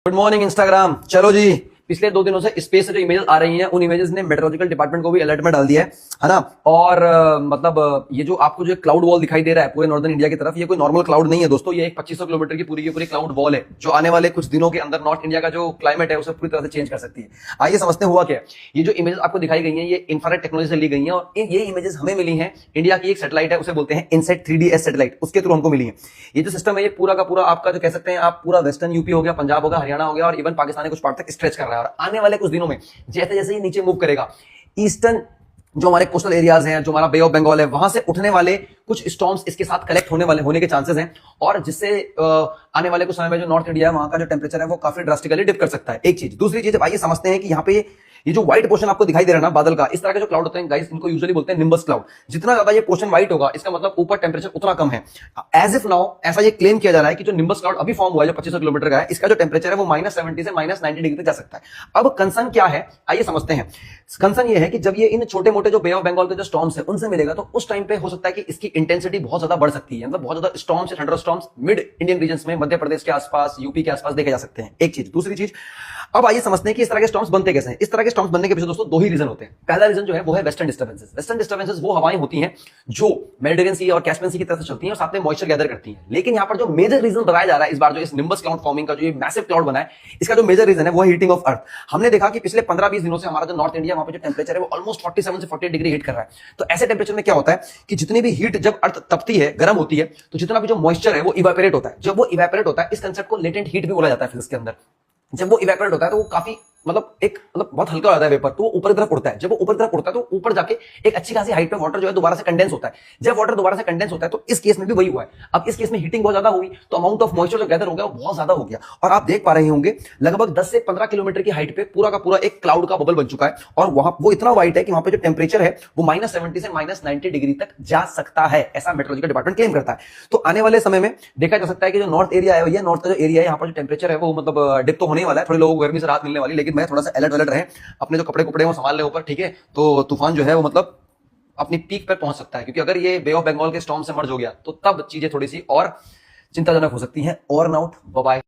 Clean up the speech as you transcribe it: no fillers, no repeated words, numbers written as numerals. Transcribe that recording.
Good morning Instagram. चलो जी, पिछले 2 दिनों से स्पेस से जो इमेजेस आ रही हैं उन इमेजेस ने मेट्रोलॉजिकल डिपार्टमेंट को भी अलर्ट में डाल दिया है ना। और ये जो आपको जो क्लाउड वॉल दिखाई दे रहा है पूरे नॉर्दर्न इंडिया की तरफ, ये कोई नॉर्मल क्लाउड नहीं है दोस्तों। ये एक 2500 किलोमीटर की पूरी क्लाउड वॉल है जो आने वाले कुछ दिनों के अंदर नॉर्थ इंडिया का जो क्लाइमेट है उसे पूरी तरह से चेंज कर सकती है। आइए समझते हैं हुआ क्या है। ये जो इमेजेस आपको दिखाई गई हैं ये इंफ्रारेड टेक्नोलॉजी से ली गई हैं और ये इमेजेस हमें मिली हैं इंडिया की एक सैटेलाइट है, उसे बोलते हैं इनसेट 3DS सैटेलाइट, उसके थ्रू हमको मिली है। ये जो सिस्टम है ये पूरा का पूरा आपका जो कह सकते हैं आप पूरा वेस्टर्न यूपी हो गया, पंजाब हो गया, हरियाणा हो गया और इवन पाकिस्तान के कुछ पार्ट तक स्ट्रेच कर रहा है। और आने वाले कुछ दिनों में जैसे जैसे ये नीचे मूव करेगा, ईस्टर्न जो हमारे कोस्टल एरियाज हैं, जो हमारा बे ऑफ बंगाल है, वहां से उठने वाले कुछ स्टॉर्म्स इसके साथ कलेक्ट होने के चांसेस हैं और जिससे आने वाले कुछ समय में जो नॉर्थ इंडिया है वहां का जो टेंपरेचर है वो काफी ड्रास्टिकली डिप कर सकता है। एक चीज। दूसरी चीज, आइए समझते हैं कि यहाँ पे ये जो व्हाइट पोर्शन आपको दिखाई दे रहा है ना बादल का, इस तरह के जो क्लाउड होते हैं गाइस, इनको यूजुअली बोलते हैं निम्बस क्लाउड। जितना ज्यादा ये पोर्शन व्हाइट होगा इसका मतलब ऊपर टेंपरेचर उतना कम है। एज इफ नाउ ऐसा ये क्लेम किया जा रहा है कि जो निम्बस क्लाउड अभी फॉर्म हुआ है जो 2500 किलोमीटर का है, इसका जो टेंपरेचर है वो -70 से -90 डिग्री तक जा सकता है। अब कंसर्न क्या है आइए समझते हैं। कंसर्न ये है कि जब ये इन छोटे मोटे जो बे ऑफ बंगाल के जो स्टॉर्म्स है उनसे मिलेगा तो उस टाइम पे हो सकता है कि इसकी इंटेंसिटी बहुत ज्यादा बढ़ सकती है। मतलब बहुत ज्यादा storms, thunder storms mid Indian regions में, मध्य प्रदेश के आसपास, यूपी के आसपास देखे जा सकते हैं। एक चीज। दूसरी चीज, अब आइए समझते हैं कि इस तरह के स्टॉर्म्स बनते कैसे हैं। इस तरह के स्टॉर्म्स बनने के पीछे दोस्तों 2 ही रीजन होते हैं। पहला रीजन जो है वो है वेस्टर्न डिस्टर्बेंसेस। वेस्टर्न डिस्टर्बेंसेस वो हवाएं होती हैं जो मेडिटेरियन सी और कैस्पियन सी की तरफ से चलती हैं और साथ में मॉइस्चर गैदर करती हैं। लेकिन यहां पर जो मेजर रीजन बताया जा रहा है इस बार जो इस निम्बस क्लाउड फॉर्मिंग का जो ये मैसिव क्लाउड बना है, इसका जो मेजर रीजन है वो है हीटिंग ऑफ अर्थ। हमने देखा कि पिछले 15-20 दिनों से हमारा जो नॉर्थ इंडिया वहां पे जो टेंपरेचर है वो ऑलमोस्ट 47 से 48 डिग्री हीट कर रहा है। तो ऐसे टेंपरेचर में क्या होता है कि जितनी भी हीट जब अर्थ तपती है, गर्म होती है, तो जितना भी जो मॉइस्चर है वो इवेपोरेट होता है। जब वो इवेपोरेट होता है, इस कंसेप्ट को लेटेंट हीट भी बोला जाता है फिजिक्स के अंदर। जब वो इवेपोरेट होता है तो वो काफी बहुत हल्का हो जाता है वेपर, तो वो ऊपर की तरफ उड़ता है। जब वो ऊपर की तरफ उड़ता है तो ऊपर जाके एक अच्छी खासी हाइट पे वाटर जो है दोबारा से कंडेंस होता है। जब वाटर दोबारा से कंडेंस होता है तो इस केस में भी वही हुआ है। अब इस केस में हीटिंग बहुत ज्यादा हुई तो अमाउंट ऑफ मॉइस्चर जो गैदर हो गया वो बहुत ज्यादा हो गया और आप देख पा रहे होंगे लगभग 10 से 15 किलोमीटर की हाइट पे पूरा का पूरा एक क्लाउड का बबल बन चुका है और वहां वो इतना वाइट है कि वहां पे जो टेंपरेचर है वो -70 से -90 डिग्री तक जा सकता है, ऐसा मेट्रोलॉजिकल डिपार्टमेंट क्लेम करता है। तो आने वाले समय में देखा जा सकता है कि जो नॉर्थ एरिया है, ये नॉर्थ का जो एरिया है, यहाँ पर जो टेंपरेचर है वो मतलब डिप तो होने वाला है, थोड़े लोगों को गर्मी से राहत मिलने वाली, लेकिन मैं थोड़ा सा अलर्ट रहे, अपने जो कपड़े वो संभाल ले ऊपर, ठीक है। तो तूफान जो है वो मतलब अपनी पीक पर पहुंच सकता है, क्योंकि अगर ये बे ऑफ बंगाल के स्टॉर्म से मर्ज हो गया तो तब चीजें थोड़ी सी और चिंताजनक हो सकती हैं। Over and out, bye bye.